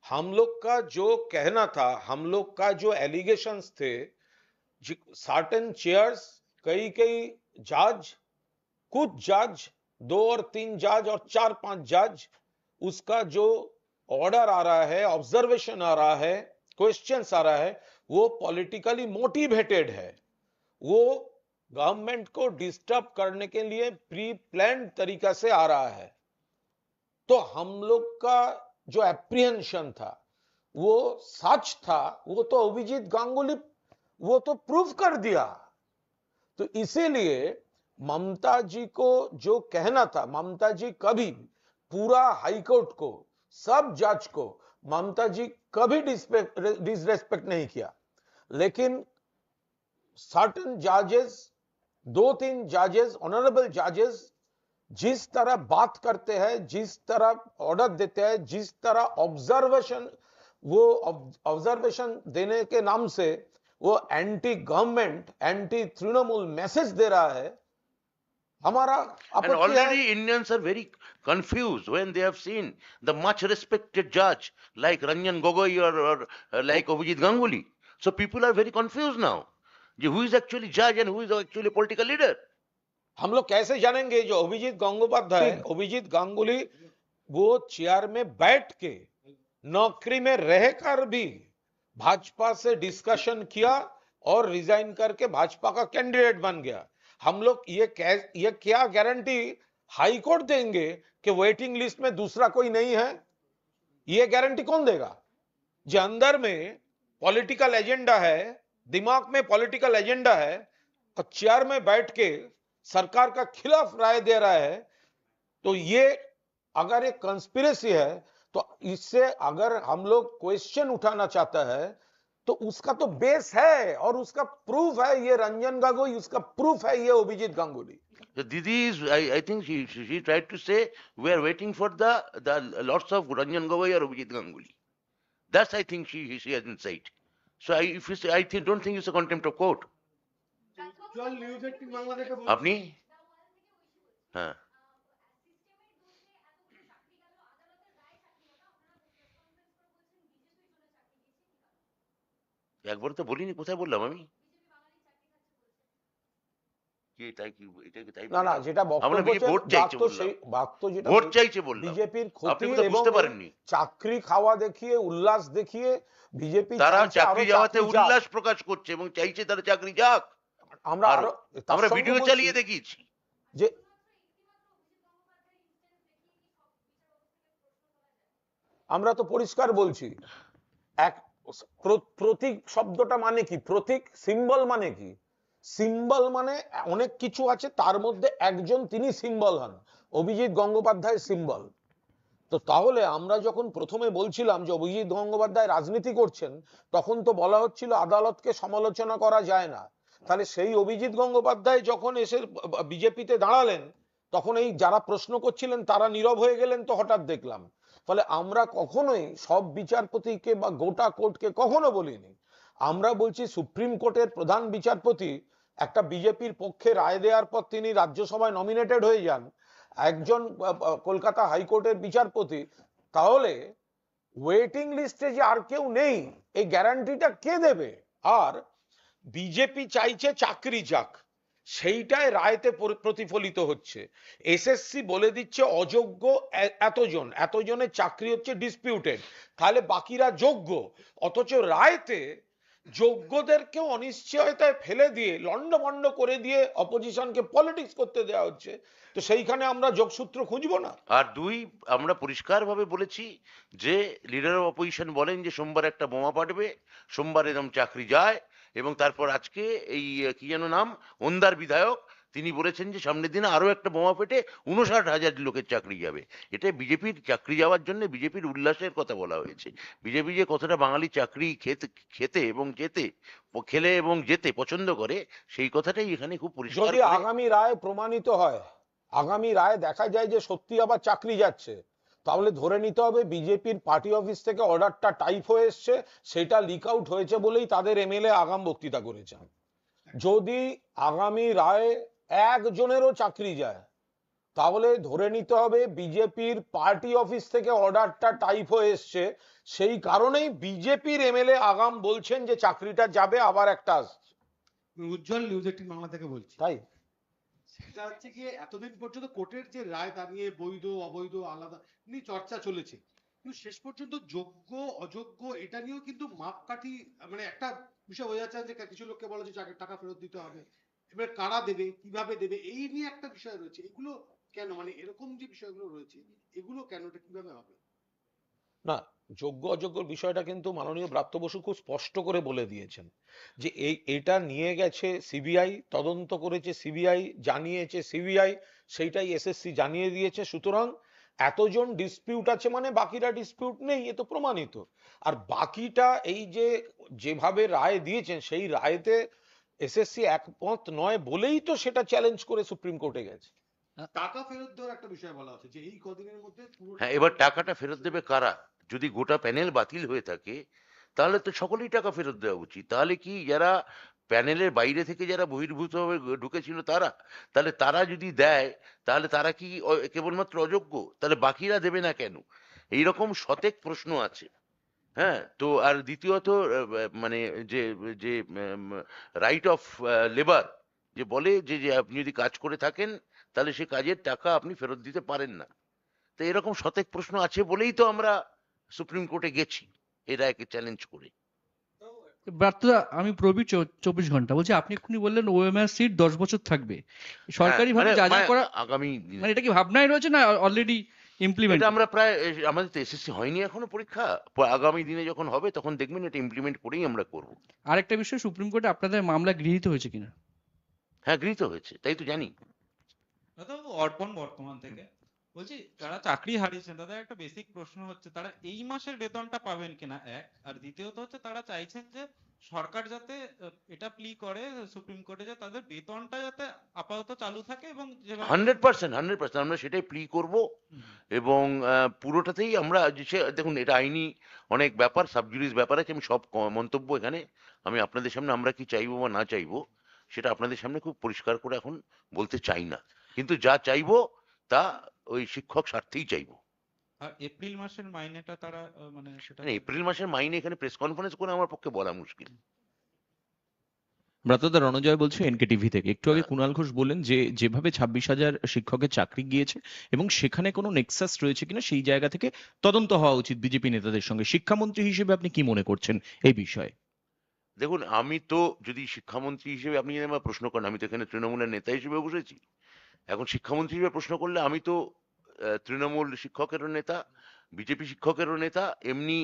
हम लोग का जो कहना था, हम लोग का जो एलिगेशंस थे, सर्टेन चेयर्स, कई कई जज, कुछ जज, 2 और 3 जज और 4-5 जज, उसका जो ऑर्डर आ रहा है, ऑब्जर्वेशन आ रहा है, क्वेश्चंस आ रहा है, वो पॉलिटिकली मोटिवेटेड है। वो गवर्नमेंट को डिस्टर्ब करने के लिए प्री प्लान्ड तरीका से आ रहा है। तो हम लोग का जो एप्रिहेंशन था वो सच था, वो तो अभिजीत गांगुली वो तो प्रूव कर दिया। तो इसीलिए ममता जी को जो कहना था, ममता जी कभी पूरा हाईकोर्ट को, सब जज को ममता जी कभी डिसरेस्पेक्ट नहीं किया। लेकिन सर्टेन जजेस, 2-3 जजेस, ऑनरेबल जजेस जिस तरह बात करते हैं, जिस तरह ऑर्डर देते हैं, जिस तरह ऑब्जर्वेशन देने के नाम से वो anti government, anti Trinamool message दे रहा है, हमारा And already Indians are very confused when they have seen the much respected judge like Ranjan Gogoi or like Abhijit Ganguly. So people are very confused now. Who is actually judge and who is actually political leader? हम लोग कैसे जानेंगे? जो अभिजीत गंगोपाध्याय, अभिजीत गांगुली, वो chair में बैठ के, नौकरी में रहकर भी भाजपा से डिस्कशन किया और रिजाइन करके भाजपा का कैंडिडेट बन गया। हम लोग ये क्या गारंटी हाई कोर्ट देंगे कि वेटिंग लिस्ट में दूसरा कोई नहीं है? ये गारंटी कौन देगा? जो अंदर में पॉलिटिकल एजेंडा है, दिमाग में पॉलिटिकल एजेंडा है, और चेयर में बैठ के सरकार का खिलाफ राय दे रहा है, तो ये अगर एक कंस्पिरेसी है, तो इससे अगर हम लोग क्वेश्चन उठाना चाहता है तो उसका तो बेस है और उसका प्रूफ है ये रंजन गोगोई, उसका प्रूफ है ये Abhijit Ganguly. The Didi is, I think she tried to say we are waiting for the lots of Ranjan Gogoi or Abhijit Ganguly. That's I think she hasn't said. So if you say, I don't think it's a contempt of court. আপনি হ্যাঁ একবার তো বলিনি, কোথায় বললাম আমি? কি তাই কি এটা কি তাই না না, বললাম? যেটা আমরা বক্তব্য বিজেপি ভোট চাইছে বাক্য বললাম, সেই বাক্য যেটা ভোট চাইছে বললাম। বিজেপির আপনি ক্ষতি বোধহয় এবং বুঝতে এই পারেননি। চাকরি খাওয়া দেখিয়ে উল্লাস দেখিয়ে বিজেপি তারা চাইছে আরো চাকরি যাওয়াতে চাকরি যাক। উল্লাস প্রকাশ করছে এবং চাইছে তারা চাকরি যাক। আমরা আরো আরো তার আমরা সঙ্গে ভিডিও বলছি চালিয়ে দেখিয়েছি। যে আমরা তো পরিষ্কার বলছি, এক প্রতীক শব্দটা মানে কি, প্রতীক সিম্বল মানে কি, সিম্বল মানে অনেক কিছু আছে, তার মধ্যে একজন তিনি সিম্বল হন, অভিজিৎ গঙ্গোপাধ্যায় সিম্বল। তো তাহলে আমরা যখন প্রথমে বলছিলাম যে অভিজিৎ গঙ্গোপাধ্যায় রাজনীতি করছেন, তখন তো বলা হচ্ছিল আদালতকে সমালোচনা করা যায় না। তাহলে সেই অভিজিৎ গঙ্গোপাধ্যায় যখন এসে বিজেপিতে দাঁড়ালেন, তখন এই যারা প্রশ্ন করছিলেন তারা নীরব হয়ে গেলেন, তো হঠাৎ দেখলাম। ফলে আমরা কখনোই সব বিচারপতিকে বা গোটা কোর্টকে কখনো বলিনি। আমরা বলছি সুপ্রিম কোর্টের প্রধান বিচারপতি একটা বিজেপির পক্ষে রায় দেওয়ার পর তিনি রাজ্যসভায় নমিনেটেড হয়ে যান, একজন কলকাতা হাইকোর্টের বিচারপতি, তাহলে ওয়েটিং লিস্টে যে আর কেউ নেই এই গ্যারান্টিটা কে দেবে? আর বিজেপি চাইছে চাকরি যাক, সেইটাই রায়তে প্রতিফলিত হচ্ছে। এসএসসি বলে দিচ্ছে অযোগ্য এতজনের চাকরি হচ্ছে ডিসপিউটেড, তাহলে বাকিরা যোগ্য। অথচ রায়তে যোগ্যদেরকেও অনিশ্চয়তায় ফেলে দিয়ে লন্ডভন্ড করে দিয়ে অপোজিশনকে পলিটিক্স করতে দেওয়া হচ্ছে। তো সেইখানে আমরা যোগসূত্র খুঁজবো না? আর দুই, আমরা পরিষ্কারভাবে বলেছি যে লিডার অফ অপোজিশন বলেন যে সোমবার একটা বোমা পাঠবে, সোমবার এরকম চাকরি যায়। এবং তারপর আজকে এই কি যেন নাম, ওন্দার বিধায়ক, তিনি বলেছেন যে সামনের দিনে আরো একটা বোমা পেটে 59,000 লোকের চাকরি যাবে। এটা বিজেপির চাকরি যাওয়ার জন্য বিজেপির উল্লাসের কথা বলা হয়েছে। বিজেপি যে কতটা বাঙালি চাকরি খেতে এবং খেলে এবং যেতে পছন্দ করে, সেই কথাটাই এখানে খুব পরিষ্কার যদি আগামী রায় প্রমাণিত হয়, আগামী রায় দেখা যায় যে সত্যি আবার চাকরি যাচ্ছে, তাহলে ধরে নিতে হবে বিজেপির পার্টি অফিস থেকে অর্ডারটা টাইপ হয়ে এসছে, সেটা লিক আউট হয়েছে বলেই তাদের এমএলএ আগাম বক্তৃতা করেছেন। যদি আগামী রায় একজনেরও চাকরি যায়, তাহলে ধরে নিতে হবে বিজেপির পার্টি অফিস থেকে অর্ডারটা টাইপ হয়ে এসছে, সেই কারণেই বিজেপির এমএলএ আগাম বলছেন যে চাকরিটা যাবে, আবার একটা আসছে। উজ্জ্বল নিউজ 18 বাংলা থেকে বলছি। তাই সেটা হচ্ছে কি, এতদিন পর্যন্ত কোর্টের যে রায় তা নিয়ে বৈধ অবৈধ আলাদা নিয়ে চর্চা চলেছে, কিন্তু শেষ পর্যন্ত যোগ্য অযোগ্য এটা নিয়েও কিন্তু মাপকাঠি, মানে একটা বিষয় বোঝা যাচ্ছে যে কিছু লোককে বলা যে টাকা ফেরত দিতে হবে, এবার কারা দেবে কিভাবে দেবে এই নিয়ে একটা বিষয় রয়েছে। এগুলো কেন, মানে এরকম যে বিষয়গুলো রয়েছে এগুলো কেন, এটা কিভাবে হবে? না, যোগ্য অযোগ্য বিষয়টা কিন্তু মাননীয় ব্রাত্য বসু খুব স্পষ্ট করে বলে দিয়েছেন যে এটা নিয়ে গেছে সিবিআই, তদন্ত করেছে সিবিআই, জানিয়েছে সিবিআই, সেইটাই এসএসসি জানিয়ে দিয়েছে। সুতরাং এতজন ডিসপিউট আছে মানে বাকিরা ডিসপিউট নেই, এ তো প্রমাণিত। আর বাকিটা এই যে যেভাবে রায় দিয়েছেন, সেই রায়তে এসএসসি একমত নয় বলেই তো সেটা চ্যালেঞ্জ করে সুপ্রিম কোর্টে গেছে। টাকা ফেরত দেওয়ার একটা বিষয় বলা হচ্ছে যে এই কদিনের মধ্যে হ্যাঁ, এবার টাকাটা ফেরত দেবে কারা? যদি গোটা প্যানেল বাতিল হয়ে থাকে, তাহলে তো সকলেই টাকা ফেরত দেওয়া উচিত। তাহলে কি যারা প্যানেলের বাইরে থেকে যারা বহির্ভূতভাবে ঢুকেছিল তারা, তাহলে তারা যদি দেয়, তাহলে তারা কি কেবলমাত্র অযোগ্য? তাহলে বাকিরা দেবে না কেন? এইরকম শতেক প্রশ্ন আছে। হ্যাঁ, তো আর দ্বিতীয়ত মানে যে যে রাইট অফ লেবার যে বলে যে আপনি যদি কাজ করে থাকেন তাহলে সে কাজের টাকা আপনি ফেরত দিতে পারেন না। তো এরকম শতেক প্রশ্ন আছে বলেই তো আমরা সুপ্রিম কোর্টে গেছি এই রায়কে চ্যালেঞ্জ করে। ব্রাত্যদা, আমি প্রবীর 24 ঘন্টা বলছি। আপনি এক্ষুনি বললেন ওএমআর সিট 10 বছর থাকবে সরকারি ভাবে যা যা করা, আগামী মানে এটা কি ভাবনায় রয়েছে না অলরেডি ইমপ্লিমেন্ট? এটা আমরা প্রায়, আমাদের তো এসএসসি হয়নি এখনো পরীক্ষা, আগামী দিনে যখন হবে তখন দেখবেন এটা ইমপ্লিমেন্ট করেই আমরা করব। আরেকটা বিষয়, সুপ্রিম কোর্টে আপনাদের মামলা গৃহীত হয়েছে কিনা? হ্যাঁ, গৃহীত হয়েছে, তাই তো জানি। দাদা, অর্পণ বর্তমান থেকে বলছি, যারা চাকরি হারিয়েছেন তাদের একটা বেসিক প্রশ্ন হচ্ছে তারা এই মাসের বেতনটা পাবেন কিনা, এক। আর দ্বিতীয়ত হচ্ছে তারা চাইছেন যে সরকার যাতে এটা প্লি করে সুপ্রিম কোর্টে যে তাদের বেতনটা যাতে আপাতত চালু থাকে এবং 100% আমরা সেটাই প্লি করব। এবং পুরোটাতেই আমরা দেখুন, এটা আইনি অনেক ব্যাপার, সাবজুডিস ব্যাপার আছে। আমি সব মন্তব্য এখানে আমি আপনাদের সামনে, আমরা কি চাইবো বা না চাইবো সেটা আপনাদের সামনে খুব পরিষ্কার করে এখন বলতে চাই না, কিন্তু যা চাইবো তা ওই শিক্ষক স্বার্থেই চাইবো। আর এপ্রিল মাসের মাইনেটা তারা মানে সেটা মানে এপ্রিল মাসের মাইনে এখানে প্রেস কনফারেন্স করে আমার পক্ষে বলা মুশকিল। ব্রাত্যদা রণজয় বলছে এনকেটিভি থেকে। একটু আগে হ্যাঁ। কুণাল ঘোষ বললেন যে যেভাবে 26,000 শিক্ষকের চাকরি গিয়েছে এবং সেখানে কোনো নেক্সাস রয়েছে কিনা সেই জায়গা থেকে তদন্ত হওয়া উচিত বিজেপি নেতাদের সঙ্গে। শিক্ষামন্ত্রী হিসেবে আপনি কি মনে করছেন এই বিষয়ে? দেখুন, আমি তো যদি শিক্ষামন্ত্রী হিসেবে আপনি যদি আমার প্রশ্ন করেন, আমি তো এখানে তৃণমূলের নেতা হিসেবে বসেছি। এখন শিক্ষামন্ত্রী হিসেবে প্রশ্ন করলে আমি তো তৃণমূল শিক্ষকেরও নেতা, বিজেপি শিক্ষকেরও নেতা, এমনি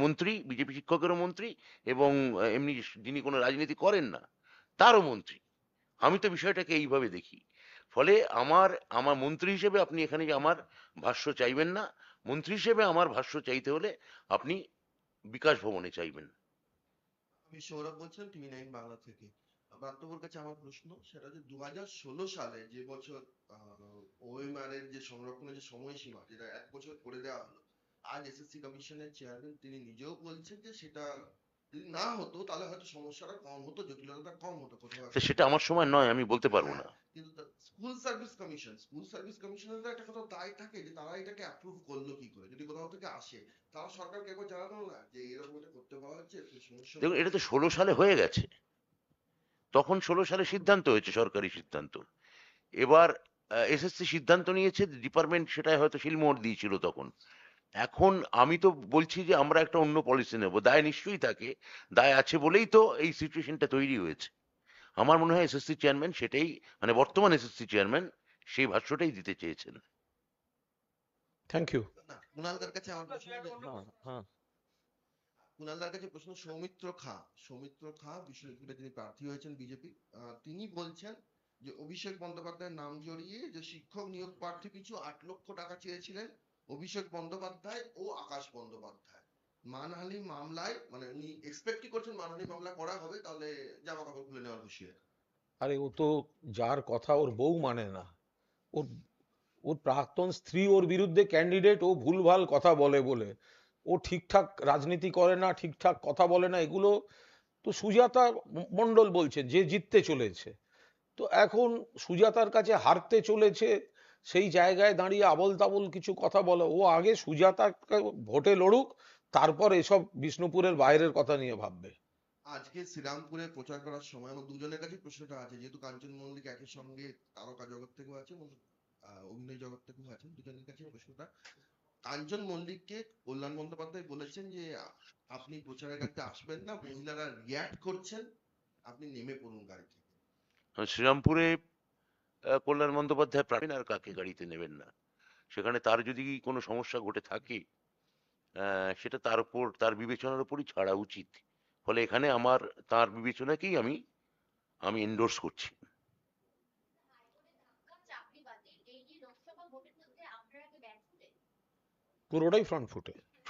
মন্ত্রী, বিজেপি শিক্ষকেরও মন্ত্রী, এবং এমনি যিনি কোনো রাজনীতি করেন না তারও মন্ত্রী। আমি তো বিষয়টাকে এইভাবে দেখি। ফলে আমার আমার মন্ত্রী হিসেবে আপনি এখানে যে আমার ভাষ্য চাইবেন না, মন্ত্রী হিসেবে আমার ভাষ্য চাইতে হলে আপনি বিকাশ ভবনে চাইবেন। আমি সৌরভ বলছিলাম TV9 বাংলা থেকে। ব্রাত্যবাবুর কাছে আমার প্রশ্ন, সেটা হচ্ছে 2016 সালে যে বছর ওএমআর এর যে সংরক্ষণের যে সময়সীমা, যেটা 1 বছর করে দেওয়া হলো, আজ এসএসসি কমিশনের চেয়ারম্যান তিনি নিজেও বলছেন যে সেটা যদি না হতো তাহলে হয়তো সমস্যাটা কম হতো, জটিলতা কম হতো কোথাও। তো সেটা আমার সময় নয়, আমি বলতে পারবো না। কিন্তু স্কুল সার্ভিস কমিশনের একটা কোথাও দায় থাকে যে তারা এটাকে অ্যাপ্রুভ করলো কি করে, যদি কোথাও থেকে আসে তারা সরকারকে একবার জানানো না যে এরকম এটা করতে পারা হচ্ছে, সমস্যা। দেখুন, এটা তো 16 সালে হয়ে গেছে, তখন 16 সালে সিদ্ধান্ত হয়েছে, সরকারি সিদ্ধান্ত। এবার এসএসসি সিদ্ধান্ত নিয়েছে, ডিপার্টমেন্ট সেটাই হয়তো শিলমোহর দিয়েছিল তখন। এখন আমি তো বলছি যে আমরা একটা অন্য পলিসি নেব, দায় নিশ্চয়ই থাকে, দায় আছে বলেই তো এই সিচুয়েশনটা তৈরি হয়েছে। আমার মনে হয় এসএসসি চেয়ারম্যান সেটাই, মানে বর্তমান এসএসসি চেয়ারম্যান সেই ভাষ্যটাই দিতে চেয়েছেন। Thank you. কুণালদার কাছে আমার প্রশ্ন, কুণালদার কাছে প্রশ্ন, সৌমিত্র খা বিশ্ববিদ্যালয়ে তিনি প্রার্থী হয়েছেন বিজেপি। তিনি বলছেন যে অভিষেক বন্দ্যোপাধ্যায়ের নাম জড়িয়ে যে শিক্ষক নিয়োগ প্রার্থী পিছু 8 লক্ষ টাকা চেয়েছিলেন অভিষেক বন্দ্যোপাধ্যায় ও আকাশ বন্দ্যোপাধ্যায়। মানহানি মামলায়, মানে উনি এক্সপেক্টই করছেন মানহানি মামলা করা হবে, তাহলে জামা কাপড় খুলে নেওয়ার হুঁশিয়ারি। আরে ও তো যার কথা ওর বউ মানে না, ওর ওর প্রাক্তন স্ত্রী ওর বিরুদ্ধে ক্যান্ডিডেট, ও ভুলভাল কথা বলে বলে ও ঠিকঠাক রাজনীতি করে না, ঠিকঠাক কথা বলে না, এগুলো তো সুজাতা মণ্ডল বলছে যে জিততে চলেছে। তো এখন সুজাতার কাছে হারতে চলেছে, সেই জায়গায় দাঁড়িয়ে আবল তাবল কিছু কথা বলে। ও আগে সুজাতাকে ভোটে লড়ুক, তারপর এসব বিষ্ণুপুরের বাইরের কথা নিয়ে ভাববে। আজকে শ্রীরামপুরে প্রচার করার সময় আমার দুজনের কাছে প্রশ্নটা আছে, যেহেতু কাঞ্চন মল্লিক একই সঙ্গে তারকা জগৎ থেকেও আছে এবং অভিনয় জগৎ থেকেও আছেন, দুজনের কাছে প্রশ্নটা, কাঞ্চন মল্লিককে কল্যাণ বন্দ্যোপাধ্যায় বলেছেন যে আপনি প্রচারের কাছে আসবেন না, মহিলারা রিয়াক্ট করছেন, আপনি নেমে পড়ুন গাড়ি থেকে। শ্রীরামপুরে কল্যাণ বন্দ্যোপাধ্যায় প্রার্থী, আর কাকে গাড়িতে নেবেন না? সেখানে তার যদি কোনো সমস্যা ঘটে থাকে সেটা তার উপর, তার বিবেচনার উপরই ছাড়া উচিত। ফলে এখানে আমার তার বিবেচনাকেই আমি এন্ডোর্স করছি। পুরোটাই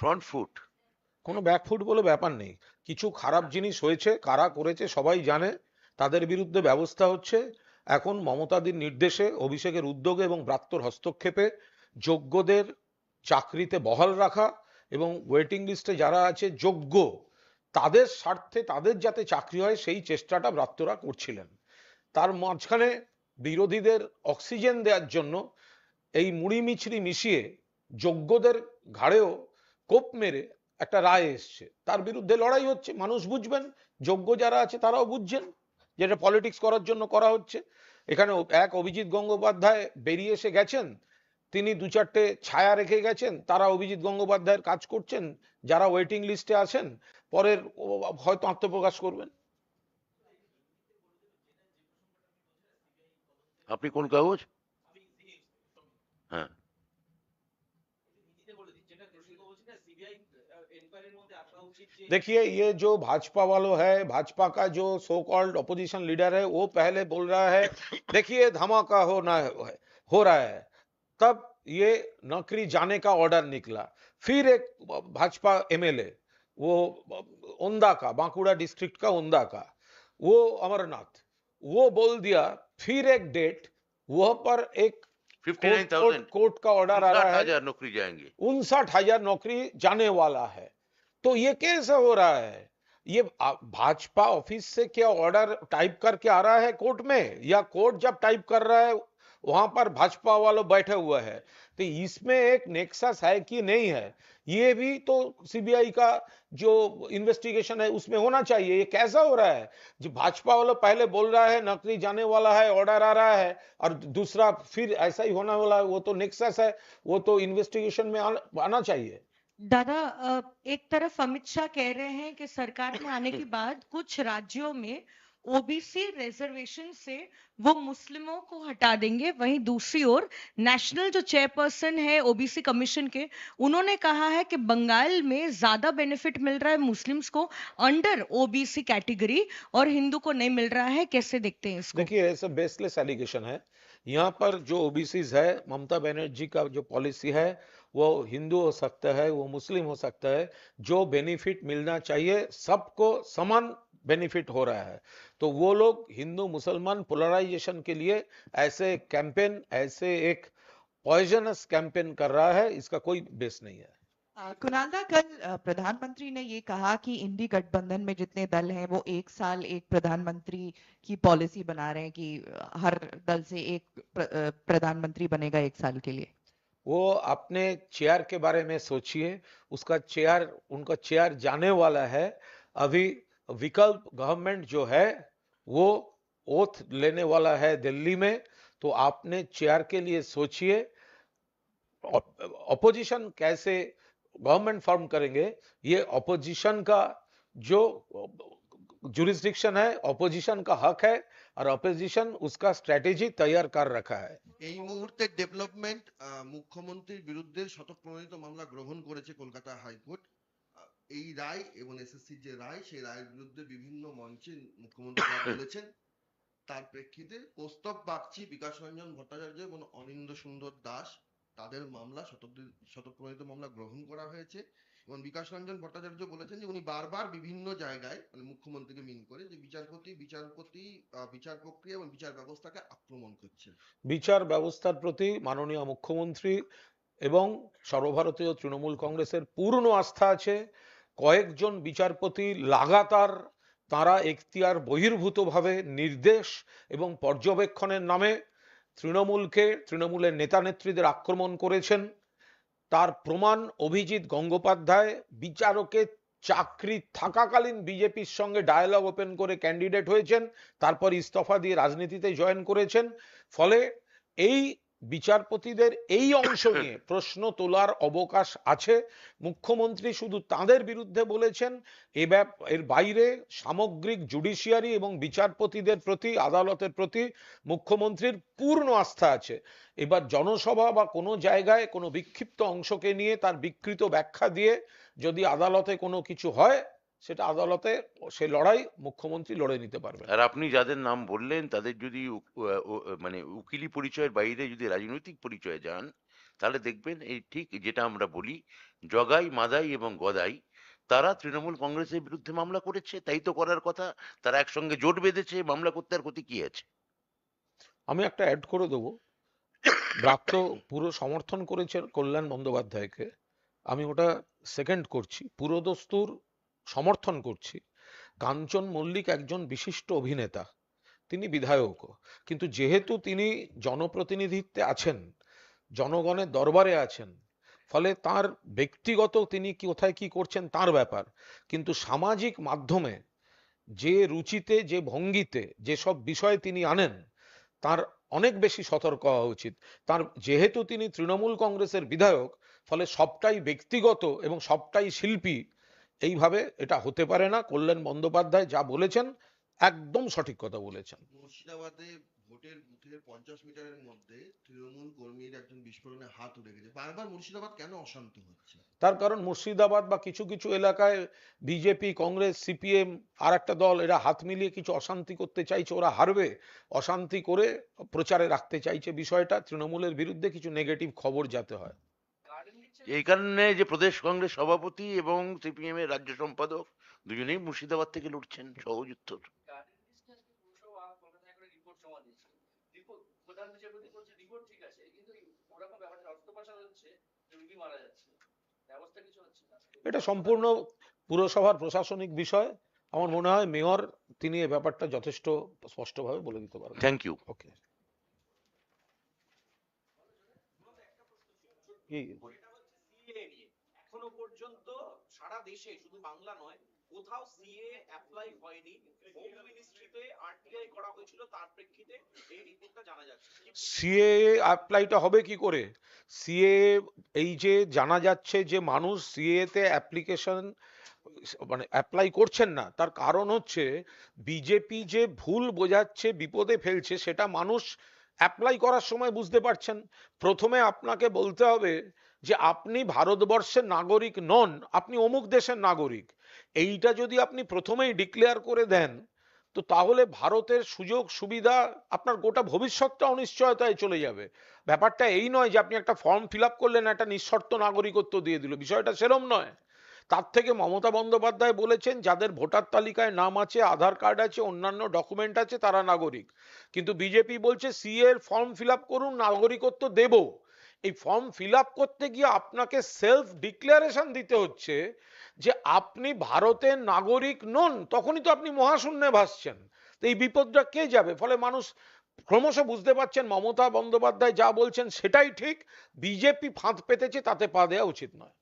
ফ্রন্ট ফুট, কোনো ব্যাকফুট বলে ব্যাপার নেই। কিছু খারাপ জিনিস হয়েছে, কারা করেছে সবাই জানে, তাদের বিরুদ্ধে ব্যবস্থা হচ্ছে। এখন মমতাদির নির্দেশে, অভিষেকের উদ্যোগে এবং ব্রাত্যর হস্তক্ষেপে যোগ্যদের চাকরিতে বহাল রাখা এবং ওয়েটিং লিস্টে যারা আছে যোগ্য, তাদের স্বার্থে তাদের যাতে চাকরি হয় সেই চেষ্টাটা ব্রাত্যরা করছিলেন। তার মাঝখানে বিরোধীদের অক্সিজেন দেওয়ার জন্য এই মুড়ি মিছরি মিশিয়ে যোগ্যদের ঘাড়েও কোপ মেরে একটা রায় এসছে, তার বিরুদ্ধে লড়াই হচ্ছে। মানুষ বুঝবেন, যোগ্য যারা আছে তারাও বুঝছেন যেটা পলিটিক্স করার জন্য করা হচ্ছে। এখানে এক অভিজিৎ গঙ্গোপাধ্যায় বেরিয়ে এসে গেছেন, তিনি 2-4টে ছায়া রেখে গেছেন, তারা অভিজিৎ গঙ্গোপাধ্যায়ের কাজ করছেন, যারা ওয়েটিং লিস্টে আছেন পরের হয়তো আত্মপ্রকাশ করবেন। আপনি কোন কাগজ? হ্যাঁ, देखिए ये जो भाजपा वालों है, भाजपा का जो सो कॉल्ड अपोजिशन लीडर है, वो पहले बोल रहा है देखिए धमाका हो रहा है, तब ये नौकरी जाने का ऑर्डर निकला। फिर एक भाजपा एमएलए, वो ओंदा का, बांकुड़ा डिस्ट्रिक्ट का ओंदा का, वो अमरनाथ, वो बोल दिया फिर एक डेट, वह पर एक 59,000 कोर्ट का ऑर्डर आ रहा है, 59,000 नौकरी जाएंगे, 59,000 नौकरी जाने वाला है। तो ये कैसे हो रहा है? ये भाजपा ऑफिस से क्या ऑर्डर टाइप करके आ रहा है कोर्ट में, या कोर्ट जब टाइप कर रहा है वहां पर भाजपा वाला बैठा हुआ है। तो इसमें एक नेक्सस है कि नहीं है, ये भी तो सीबीआई का जो इन्वेस्टिगेशन है उसमें होना चाहिए। ये कैसा हो रहा है, जो भाजपा वाला पहले बोल रहा है नौकरी जाने वाला है, ऑर्डर आ रहा है, और दूसरा फिर ऐसा ही होने वाला है, वो तो नेक्सस है, वो तो इन्वेस्टिगेशन में आना चाहिए। दादा, एक तरफ अमित शाह कह रहे हैं कि सरकार में आने के बाद कुछ राज्यों में ओबीसी रिजर्वेशन से वो मुस्लिमों को हटा देंगे, वहीं दूसरी ओर नेशनल जो चेयरपर्सन है ओबीसी कमीशन के, उन्होंने कहा है कि बंगाल में ज्यादा बेनिफिट मिल रहा है मुस्लिम्स को अंडर ओबीसी कैटेगरी और हिंदू को नहीं मिल रहा है। कैसे देखते हैं इसको? देखिए, ऐसा बेसलेस एलिगेशन है। यहाँ पर जो ओबीसीज है, ममता बनर्जी का जो पॉलिसी है, वो हिंदू हो सकता है, वो मुस्लिम हो सकता है, जो बेनिफिट मिलना चाहिए सबको समान बेनिफिट हो रहा है। तो वो लोग हिंदू मुसलमान पोलराइजेशन के लिए ऐसे कैंपेन, ऐसे एक पॉइजनस कैंपेन कर रहा है, इसका कोई बेस नहीं है। कुणाल दा, कल प्रधानमंत्री ने ये कहा कि इंडी गठबंधन में जितने दल हैं वो एक साल एक प्रधानमंत्री की पॉलिसी बना रहे हैं कि हर दल से एक प्रधानमंत्री बनेगा एक साल के लिए। वो अपने चेयर के बारे में सोचिए, उसका चेयर, उनका चेयर जाने वाला है। अभी विकल्प गवर्नमेंट जो है वो ओथ लेने वाला है दिल्ली में, तो आपने चेयर के लिए सोचिए। अपोजिशन कैसे गवर्नमेंट फॉर्म करेंगे, ये अपोजिशन का जो जुरिस्डिक्शन है, अपोजिशन का हक है, और अपोजिशन उसका स्ट्रेटेजी तैयार कर रखा है। এই মুহূর্তে ডেভেলপমেন্ট মুখ্যমন্ত্রীর বিরুদ্ধে শতক প্রণোদিত মামলা গ্রহণ করেছে কলকাতা হাইকোর্ট। এই রায় এবং এসএসসির যে রায়, সেই রায়ের বিরুদ্ধে বিভিন্ন মঞ্চে মুখ্যমন্ত্রী বলেছেন। তার প্রেক্ষিতে কৌস্তব বাগচি, বিকাশ রঞ্জন ভট্টাচার্য এবং অনিন্দ সুন্দর দাস, তাদের মামলা শতক প্রণোদিত মামলা গ্রহণ করা হয়েছে। এবং বিকাশ রঞ্জন ভট্টাচার্য বলেছেন যে উনি বারবার বিভিন্ন জায়গায়, মানে মুখ্যমন্ত্রীকে মিন করে, যে বিচার প্রক্রিয়া এবং বিচার ব্যবস্থাকে আক্রমণ করছেন। বিচার ব্যবস্থার প্রতি মাননীয় মুখ্যমন্ত্রী এবং সর্বভারতীয় তৃণমূল কংগ্রেসের পূর্ণ আস্থা আছে। কয়েকজন বিচারপতি লাগাতার তারা এখতিয়ার বহির্ভূতভাবে নির্দেশ এবং পর্যবেক্ষণের নামে তৃণমূলের নেতা নেত্রীদের আক্রমণ করেছেন। তার প্রমাণ অভিজিৎ গঙ্গোপাধ্যায় বিচারকের চাকরি থাকাকালীন বিজেপির সঙ্গে ডায়ালগ ওপেন করে ক্যান্ডিডেট হয়েছেন, তারপর ইস্তফা দিয়ে রাজনীতিতে জয়েন করেছেন। ফলে এই বিচারপতিদের এই অংশ নিয়ে প্রশ্ন তোলার অবকাশ আছে। মুখ্যমন্ত্রী শুধু তাদের বিরুদ্ধে বলেছেন, এর বাইরে সামগ্রিক জুডিশিয়ারি এবং বিচারপতিদের প্রতি, আদালতের প্রতি মুখ্যমন্ত্রীর পূর্ণ আস্থা আছে। এবার জনসভা বা কোনো জায়গায় কোনো বিক্ষিপ্ত অংশকে নিয়ে তার বিকৃত ব্যাখ্যা দিয়ে যদি আদালতে কোনো কিছু হয়, সেটা আদালতে সে লড়াই মুখ্যমন্ত্রী লড়ে নিতে পারবেন। আর আপনি যাদের নাম বললেন তাদের যদি মানে উকিলি পরিচয়ের বাইরে যদি রাজনৈতিক পরিচয়ে যান, তাহলে দেখবেন এই ঠিক যেটা আমরা বলি, জগাই, মাদাই এবং গদাই, তারা তৃণমূল কংগ্রেসের বিরুদ্ধে মামলা করেছে। তাই তো করার কথা, তারা একসঙ্গে জোট বেঁধেছে, মামলা করতে আর ক্ষতি কি আছে? আমি একটা অ্যাড করে দেবো। ব্রাত্য পুরো সমর্থন করেছে কল্যাণ বন্দ্যোপাধ্যায়কে, আমি ওটা সেকেন্ড করছি। পুরোদস্তুর সমর্থন করছি। কাঞ্চন মল্লিক একজন বিশিষ্ট অভিনেতা, তিনি বিধায়কও, কিন্তু যেহেতু তিনি জনপ্রতিনিধিত্বে আছেন, জনগণের দরবারে আছেন, ফলে তার ব্যক্তিগত তিনি কোথায় কি করছেন তার ব্যাপার, কিন্তু সামাজিক মাধ্যমে যে রুচিতে, যে ভঙ্গিতে যেসব বিষয় তিনি আনেন, তার অনেক বেশি সতর্ক হওয়া উচিত। তার যেহেতু তিনি তৃণমূল কংগ্রেসের বিধায়ক, ফলে সবটাই ব্যক্তিগত এবং সবটাই শিল্পী, এইভাবে এটা হতে পারে না। কল্যাণ বন্দ্যোপাধ্যায় যা বলেছেন একদম সঠিক কথা বলেছেন। মুর্শিদাবাদে ভোটের বুথের 50 মিটারের মধ্যে তৃণমূল কর্মীর একজন বিস্ফোরণে হাত উঠে গেছে। বারবার মুর্শিদাবাদ কেন অশান্ত হচ্ছে? তার কারণ মুর্শিদাবাদ বা কিছু কিছু এলাকায় বিজেপি, কংগ্রেস, সিপিএম আর একটা দল, এরা হাত মিলিয়ে কিছু অশান্তি করতে চাইছে। ওরা হারবে, অশান্তি করে প্রচারে রাখতে চাইছে বিষয়টা, তৃণমূলের বিরুদ্ধে কিছু নেগেটিভ খবর যাতে হয়। এই কারণে যে প্রদেশ কংগ্রেস সভাপতি এবং সিপিএম এর রাজ্য সম্পাদক দুজনেই মুর্শিদাবাদ থেকে লড়ছেন। সহজ উত্তর। এটা সম্পূর্ণ পুরসভার প্রশাসনিক বিষয়। আমার মনে হয় মেয়র তিনি এই ব্যাপারটা যথেষ্ট স্পষ্টভাবে বলে দিতে পারবেন। Thank you. ওকে। কি ওইটা হচ্ছে সিএ নিয়ে। এখনো পর্যন্ত সারা দেশে শুধু বাংলা নয় কোথাও সিএ অ্যাপ্লাই হয়নি, হোম মিনিস্ট্রিতে আরটিআই করা হয়েছিল, তার প্রেক্ষিতে এই রিপোর্টটা জানা যাচ্ছে। সিএ অ্যাপ্লাইটা হবে কি করে? সিএ এই যে জানা যাচ্ছে যে মানুষ সিএ তে অ্যাপ্লিকেশন মানে অ্যাপ্লাই করছেন না, তার কারণ হচ্ছে বিজেপি যে ভুল বোঝাচ্ছে, বিপদে ফেলছে, সেটা মানুষ অ্যাপ্লাই করার সময় বুঝতে পারছেন। প্রথমে আপনাকে বলতে হবে যে আপনি ভারতবর্ষের নাগরিক নন, আপনি অমুক দেশের নাগরিক। এইটা যদি আপনি প্রথমেই ডিক্লেয়ার করে দেন তো তাহলে ভারতের সুযোগ সুবিধা, আপনার গোটা ভবিষ্যৎটা অনিশ্চয়তায় চলে যাবে। ব্যাপারটা এই নয় যে আপনি একটা ফর্ম ফিল আপ করলেন, একটা নিঃশর্ত নাগরিকত্ব দিয়ে দিল, বিষয়টা সেরম নয়। তার থেকে মমতা বন্দ্যোপাধ্যায় বলেছেন যাদের ভোটার তালিকায় নাম আছে, আধার কার্ড আছে, অন্যান্য ডকুমেন্ট আছে, তারা নাগরিক। কিন্তু বিজেপি বলছে সিএ এর ফর্ম ফিল আপ করুন, নাগরিকত্ব দেব। এই ফর্ম ফিল আপ করতে গিয়ে আপনাকে সেলফ ডিক্লারেশন দিতে হচ্ছে যে আপনি ভারতের নাগরিক নন, তখনই তো আপনি মহাশূন্যে ভাসছেন। তো এই বিপদটা কে যাবে? ফলে মানুষ ক্রমশ বুঝতে পারছেন মমতা বন্দ্যোপাধ্যায় যা বলছেন সেটাই ঠিক, বিজেপি ফাঁদ পেতেছে, তাতে পা দেওয়া উচিত নয়।